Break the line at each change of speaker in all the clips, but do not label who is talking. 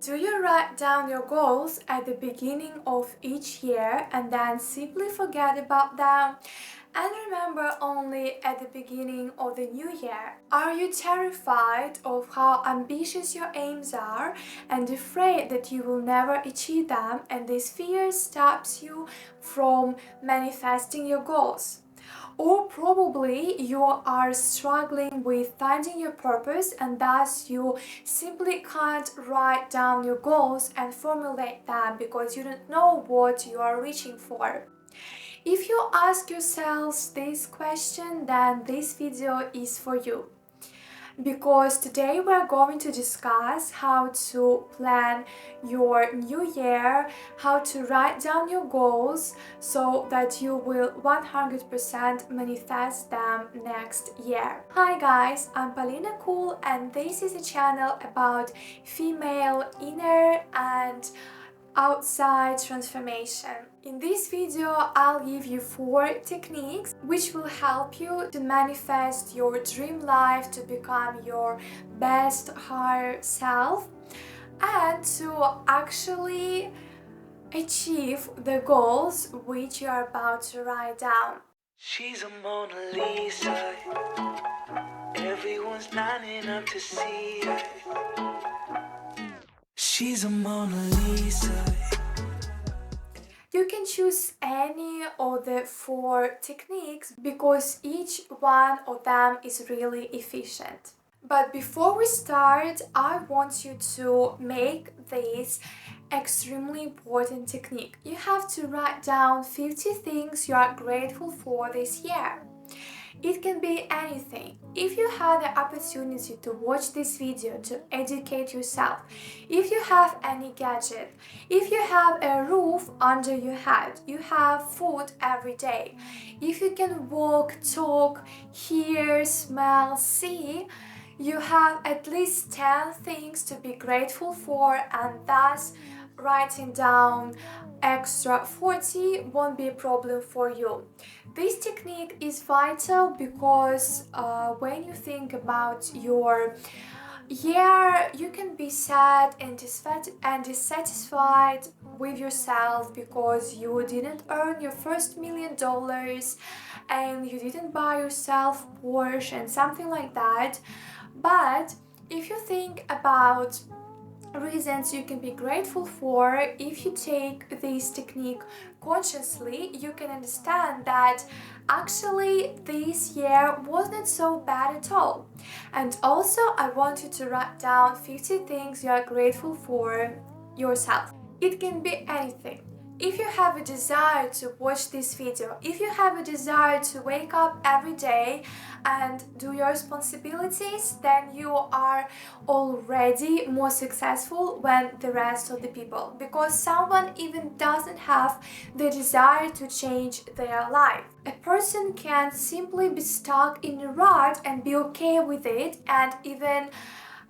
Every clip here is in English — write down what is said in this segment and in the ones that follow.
Do you write down your goals at the beginning of each year and then simply forget about them and remember only at the beginning of the new year? Are you terrified of how ambitious your aims are and afraid that you will never achieve them, and this fear stops you from manifesting your goals? Or probably you are struggling with finding your purpose and thus you simply can't write down your goals and formulate them because you don't know what you are reaching for. If you ask yourselves this question, then this video is for you. Because today we're going to discuss how to plan your new year, how to write down your goals so that you will 100% manifest them next year. Hi guys, I'm Polina Cool and this is a channel about female inner and outside transformation. In this video, I'll give you 4 techniques which will help you to manifest your dream life, to become your best higher self, and to actually achieve the goals which you are about to write down.
She's a Mona Lisa. Everyone's lining up to see her. She's a Mona Lisa.
You can choose any of the 4 techniques because each one of them is really efficient. But before we start, I want you to make this extremely important technique. You have to write down 50 things you are grateful for this year. It can be anything. If you had the opportunity to watch this video to educate yourself, if you have any gadget, if you have a roof under your head, you have food every day, if you can walk, talk, hear, smell, see, you have at least 10 things to be grateful for, and thus writing down extra 40 won't be a problem for you. This technique is vital because when you think about your year, you can be sad and dissatisfied with yourself because you didn't earn your first $1 million and you didn't buy yourself Porsche and something like that. But if you think about reasons you can be grateful for, if you take this technique consciously, you can understand that actually this year wasn't so bad at all. And also I want you to write down 50 things you are grateful for yourself. It can be anything. If you have a desire to watch this video, if you have a desire to wake up every day and do your responsibilities, then you are already more successful than the rest of the people, because someone even doesn't have the desire to change their life. A person can simply be stuck in a rut and be okay with it, and even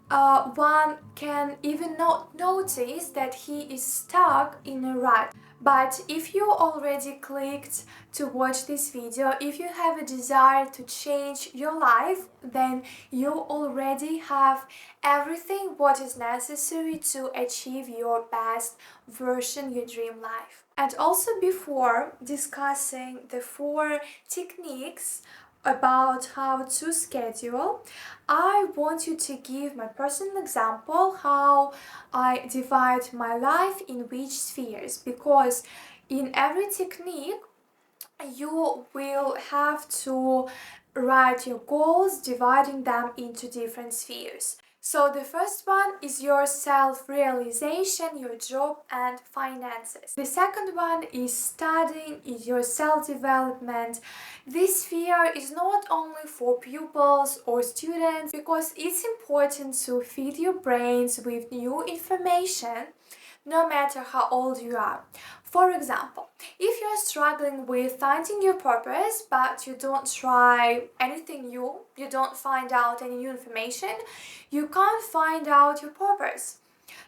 one can even not notice that he is stuck in a rut. But if you already clicked to watch this video, if you have a desire to change your life, then you already have everything what is necessary to achieve your best version, your dream life. And also, before discussing the 4 techniques about how to schedule, I want you to give my personal example how I divide my life in which spheres, because in every technique you will have to write your goals, dividing them into different spheres. So the first one is your self-realization, your job and finances. The second one is studying, is your self-development. This sphere is not only for pupils or students, because it's important to feed your brains with new information no matter how old you are. For example, if you're struggling with finding your purpose but you don't try anything new, you don't find out any new information, you can't find out your purpose.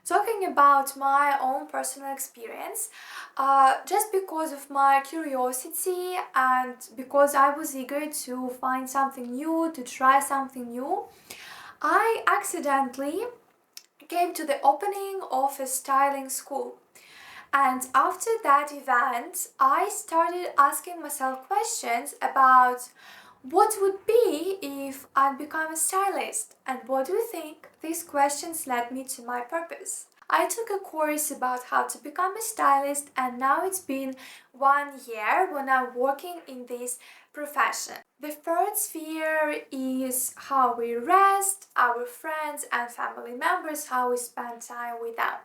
Talking about my own personal experience, just because of my curiosity and because I was eager to find something new, to try something new, I accidentally came to the opening of a styling school. And after that event, I started asking myself questions about what would be if I'd become a stylist. And what do you think? These questions led me to my purpose. I took a course about how to become a stylist, and now it's been 1 year when I'm working in this profession. The third sphere is how we rest, our friends and family members, how we spend time with them.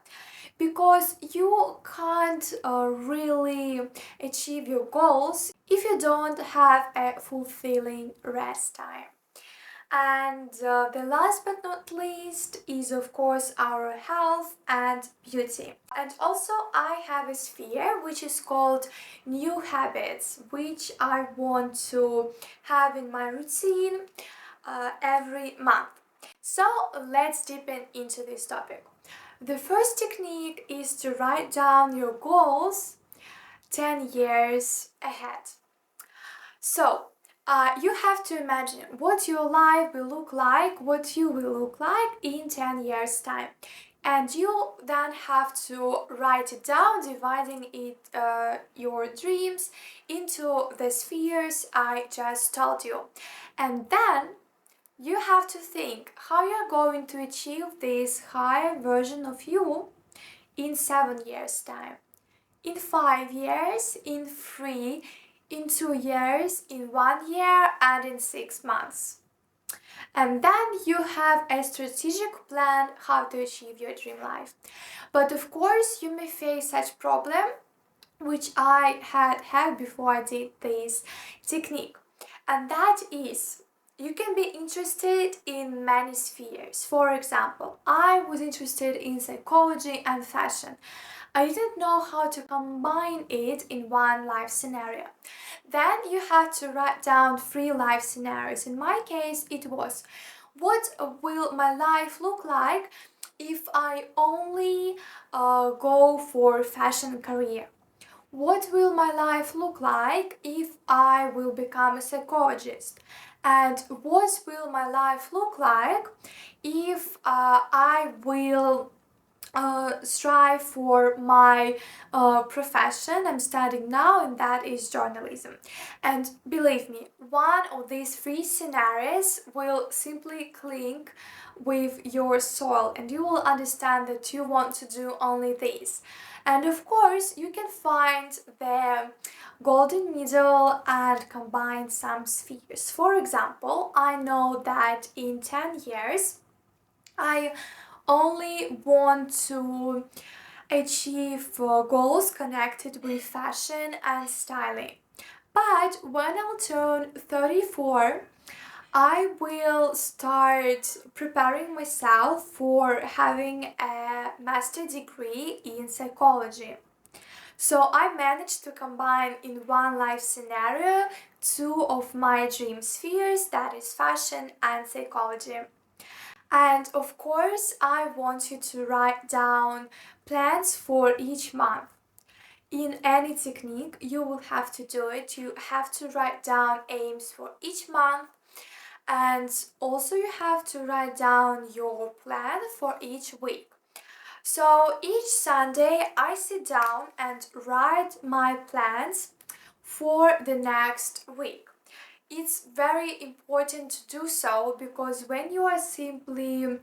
Because you can't really achieve your goals if you don't have a fulfilling rest time. And the last but not least is, of course, our health and beauty. And also, I have a sphere which is called new habits, which I want to have in my routine every month. So let's deepen into this topic. The first technique is to write down your goals 10 years ahead. So, you have to imagine what your life will look like, what you will look like in 10 years' time. And you then have to write it down, dividing your dreams into the spheres I just told you. And then you have to think how you're going to achieve this higher version of you in 7 years' time, in 5 years, in 3, in 2 years, in 1 year, and in 6 months. And then you have a strategic plan how to achieve your dream life. But of course, you may face such problem, which I had before I did this technique. And that is, you can be interested in many spheres. For example, I was interested in psychology and fashion. I didn't know how to combine it in one life scenario. Then you had to write down 3 life scenarios. In my case, it was, what will my life look like if I only go for fashion career? What will my life look like if I will become a psychologist? And what will my life look like if I will strive for my profession I'm studying now, and that is journalism. And believe me, one of these 3 scenarios will simply cling with your soul, and you will understand that you want to do only this. And of course, you can find the golden middle and combine some spheres. For example, I know that in 10 years, I only want to achieve goals connected with fashion and styling. But when I'll turn 34, I will start preparing myself for having a master degree in psychology. So I managed to combine in one life scenario 2 of my dream spheres, that is fashion and psychology. And of course, I want you to write down plans for each month. In any technique, you will have to do it. You have to write down aims for each month, and also you have to write down your plan for each week. So each Sunday, I sit down and write my plans for the next week. It's very important to do so, because when you are simply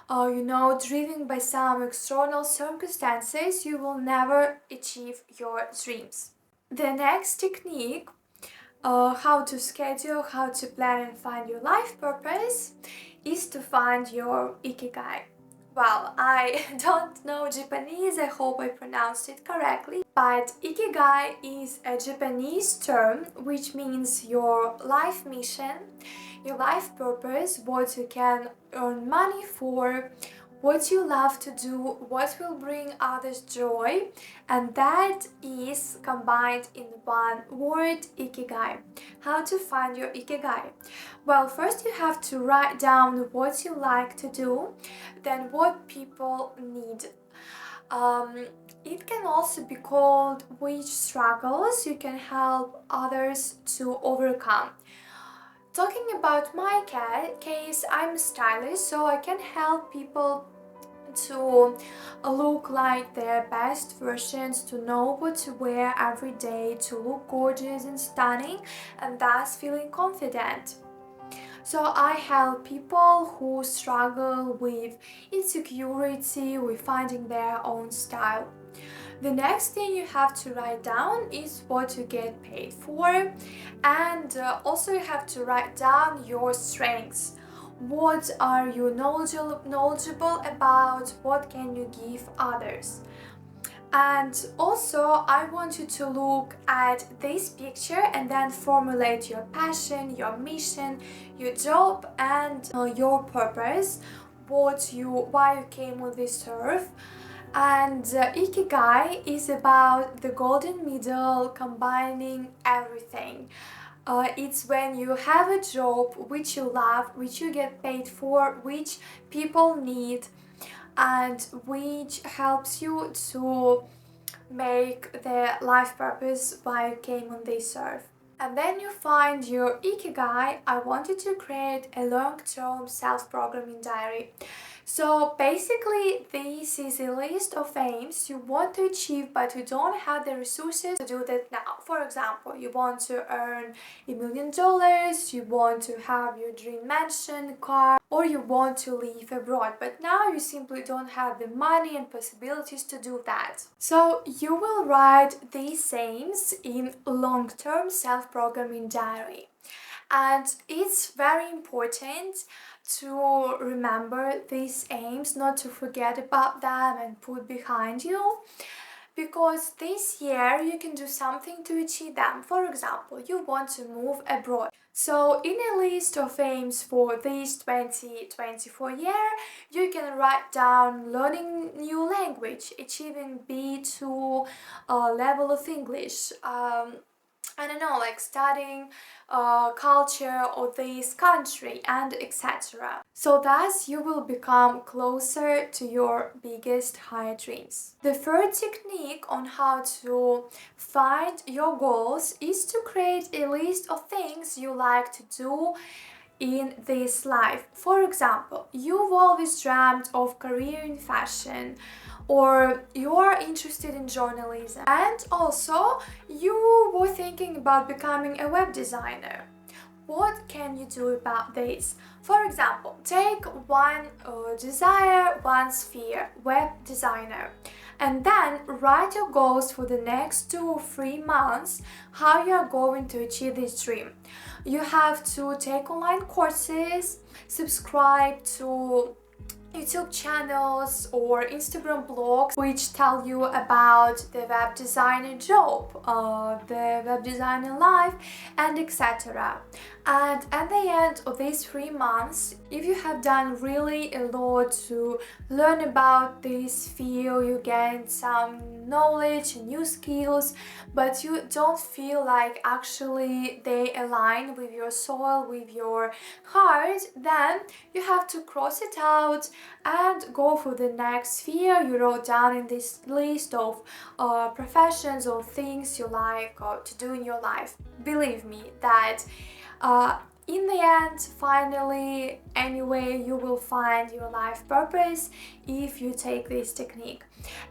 driven by some external circumstances, you will never achieve your dreams. The next technique, how to schedule, how to plan and find your life purpose, is to find your ikigai. Well, I don't know Japanese, I hope I pronounced it correctly, but ikigai is a Japanese term which means your life mission, your life purpose, what you can earn money for, what you love to do, what will bring others joy, and that is combined in one word, ikigai. How to find your ikigai? Well, first you have to write down what you like to do, then what people need. It can also be called which struggles you can help others to overcome. Talking about my case, I'm a stylist, so I can help people to look like their best versions, to know what to wear every day, to look gorgeous and stunning, and thus feeling confident. So I help people who struggle with insecurity, with finding their own style. The next thing you have to write down is what you get paid for, and also you have to write down your strengths. What are you knowledgeable about? What can you give others? And also, I want you to look at this picture and then formulate your passion, your mission, your job, and your purpose. Why you came on this earth. And Ikigai is about the golden middle, combining everything. It's when you have a job which you love, which you get paid for, which people need, and which helps you to make the life purpose why you came on this earth. And then you find your Ikigai. I want you to create a long-term self-programming diary. So basically, this is a list of aims you want to achieve, but you don't have the resources to do that now. For example, you want to earn $1 million, you want to have your dream mansion, car, or you want to live abroad, but now you simply don't have the money and possibilities to do that. So you will write these aims in long-term self-programming diary. And it's very important to remember these aims, not to forget about them and put behind you, because this year you can do something to achieve them. For example, you want to move abroad. So in a list of aims for this 2024 year, you can write down learning new language, achieving B2 level of English, I don't know, like studying culture of this country, and etc. So thus you will become closer to your biggest higher dreams. The third technique on how to find your goals is to create a list of things you like to do in this life. For example, you've always dreamt of career in fashion, or you are interested in journalism, and also you were thinking about becoming a web designer. What can you do about this? For example, take one desire, one sphere, web designer, and then write your goals for the next 2 or 3 months, how you are going to achieve this dream. You have to take online courses, subscribe to YouTube channels or Instagram blogs which tell you about the web designer job, the web designer life, and etc. And at the end of these 3 months, if you have done really a lot to learn about this field, you gain some knowledge and new skills, but you don't feel like actually they align with your soul, with your heart, then you have to cross it out and go for the next sphere you wrote down in this list of professions or things you like to do in your life. Believe me that in the end, finally, anyway, you will find your life purpose if you take this technique.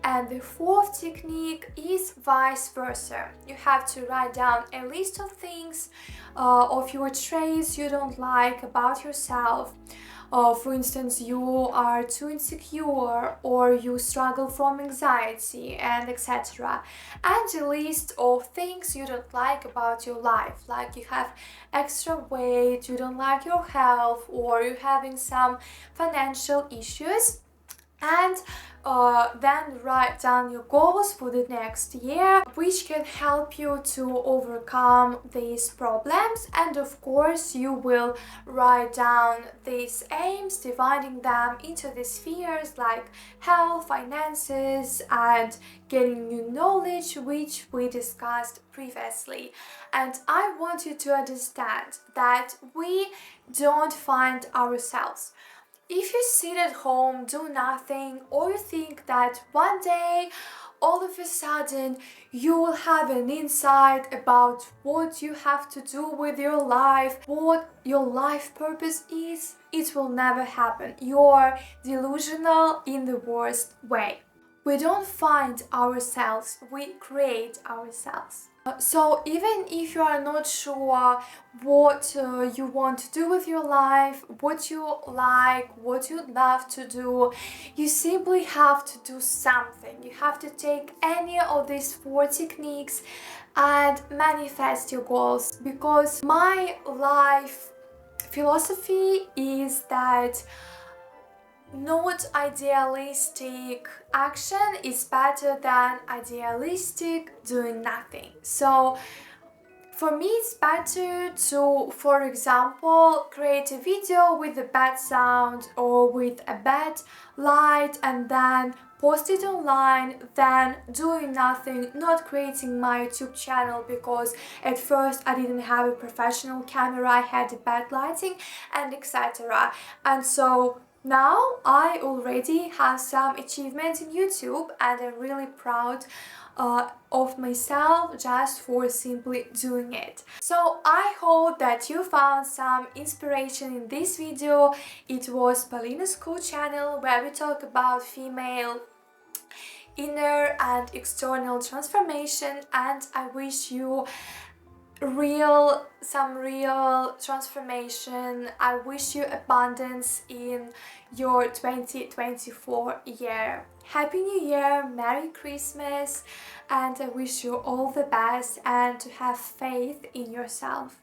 And the fourth technique is vice versa. You have to write down a list of things, of your traits you don't like about yourself. For instance, you are too insecure, or you struggle from anxiety, and etc. And a list of things you don't like about your life, like you have extra weight, you don't like your health, or you're having some financial issues. And then write down your goals for the next year, which can help you to overcome these problems. And of course, you will write down these aims, dividing them into the spheres like health, finances, and getting new knowledge, which we discussed previously. And I want you to understand that we don't find ourselves. If you sit at home, do nothing, or you think that one day all of a sudden you will have an insight about what you have to do with your life, what your life purpose is. It will never happen. You're delusional in the worst way. We don't find ourselves, we create ourselves. So even if you are not sure what you want to do with your life, what you like, what you'd love to do, you simply have to do something. You have to take any of these 4 techniques and manifest your goals, because my life philosophy is that not idealistic action is better than idealistic doing nothing. So for me it's better to, for example, create a video with a bad sound or with a bad light and then post it online than doing nothing, not creating my YouTube channel, because at first I didn't have a professional camera, I had a bad lighting and etc. And so now I already have some achievements in YouTube and I'm really proud of myself just for simply doing it. So I hope that you found some inspiration in this video. It was Polina's Cool channel where we talk about female inner and external transformation, and I wish you some real transformation. I wish you abundance in your 2024 year. Happy New Year, Merry Christmas, and I wish you all the best and to have faith in yourself.